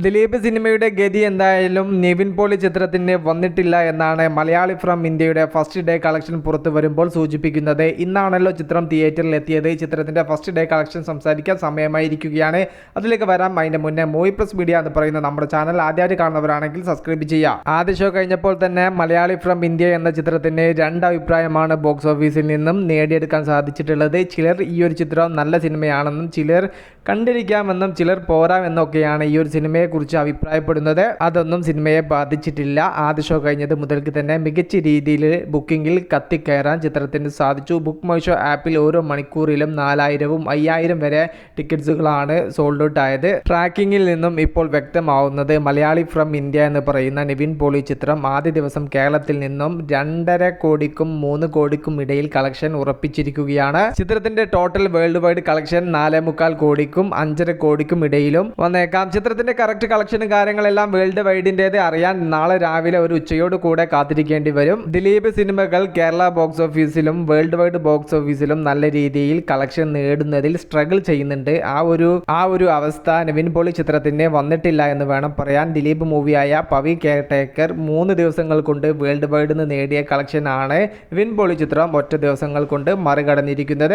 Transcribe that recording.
ദിലീപ് സിനിമയുടെ ഗതി എന്തായാലും നിവിൻ പോളി ചിത്രത്തിന് വന്നിട്ടില്ല എന്നാണ് മലയാളി ഫ്രം ഇന്ത്യയുടെ ഫസ്റ്റ് ഡേ കളക്ഷൻ പുറത്തു വരുമ്പോൾ സൂചിപ്പിക്കുന്നത്. ഇന്നാണല്ലോ ചിത്രം തിയേറ്ററിൽ എത്തിയത്. ചിത്രത്തിന്റെ ഫസ്റ്റ് ഡേ കളക്ഷൻ സംസാരിക്കാൻ സമയമായിരിക്കുകയാണ്. അതിലേക്ക് വരാം. അതിന്റെ മുന്നേ മൂവി പ്ലസ് മീഡിയ എന്ന് പറയുന്ന നമ്മുടെ ചാനൽ ആദ്യമായിട്ട് കാണുന്നവരാണെങ്കിൽ സബ്സ്ക്രൈബ് ചെയ്യാം. ആദ്യ ഷോ കഴിഞ്ഞപ്പോൾ തന്നെ മലയാളി ഫ്രം ഇന്ത്യ എന്ന ചിത്രത്തിന് രണ്ട് അഭിപ്രായമാണ് ബോക്സ് ഓഫീസിൽ നിന്നും നേടിയെടുക്കാൻ സാധിച്ചിട്ടുള്ളത്. ചിലർ ഈ ഒരു ചിത്രം നല്ല സിനിമയാണെന്നും ചിലർ കണ്ടിരിക്കാമെന്നും ചിലർ പോരാമെന്നൊക്കെയാണ് ഈ ഒരു സിനിമയെക്കുറിച്ച് അഭിപ്രായപ്പെടുന്നത്. അതൊന്നും സിനിമയെ ബാധിച്ചിട്ടില്ല. ആദ്യ ഷോ കഴിഞ്ഞത് മുതൽക്ക് തന്നെ മികച്ച രീതിയിൽ ബുക്കിംഗിൽ കത്തിക്കയറാൻ ചിത്രത്തിന് സാധിച്ചു. ബുക്ക് മൈ ഷോ ആപ്പിൽ ഓരോ മണിക്കൂറിലും 4000-ഉം 5000 വരെ ടിക്കറ്റ്സുകളാണ് സോൾഡ് ഔട്ട് ആയത്. ട്രാക്കിങ്ങിൽ നിന്നും ഇപ്പോൾ വ്യക്തമാവുന്നത് മലയാളി ഫ്രം ഇന്ത്യ എന്ന് പറയുന്ന നിവിൻ പോളി ചിത്രം ആദ്യ ദിവസം കേരളത്തിൽ നിന്നും 2.5 കോടിക്കും 3 കോടിക്കും ഇടയിൽ കളക്ഷൻ ഉറപ്പിച്ചിരിക്കുകയാണ്. ചിത്രത്തിന്റെ ടോട്ടൽ വേൾഡ് വൈഡ് കളക്ഷൻ 4.25 കോടിക്കും 5.5 കോടിക്കും ഇടയിലും വന്നേക്കാം. ചിത്രത്തിന്റെ കറക്റ്റ് കളക്ഷനും കാര്യങ്ങളെല്ലാം വേൾഡ് വൈഡിൻ്റെത് അറിയാൻ നാളെ രാവിലെ ഒരു ഉച്ചയോട് കൂടെ കാത്തിരിക്കേണ്ടി വരും. ദിലീപ് സിനിമകൾ കേരള ബോക്സ് ഓഫീസിലും വേൾഡ് വൈഡ് ബോക്സ് ഓഫീസിലും നല്ല രീതിയിൽ കളക്ഷൻ നേടുന്നതിൽ സ്ട്രഗിൾ ചെയ്യുന്നുണ്ട്. ആ ഒരു അവസ്ഥ നിവിൻ പോളി ചിത്രത്തിന് വന്നിട്ടില്ല എന്ന് വേണം പറയാൻ. ദിലീപ് മൂവിയായ പവി കെയർടേക്കർ 3 ദിവസങ്ങൾ കൊണ്ട് വേൾഡ് വൈഡ് നിന്ന് നേടിയ കളക്ഷൻ ആണ് നിവിൻ പോളി ചിത്രം ഒറ്റ ദിവസങ്ങൾ കൊണ്ട് മറികടന്നിരിക്കുന്നത്.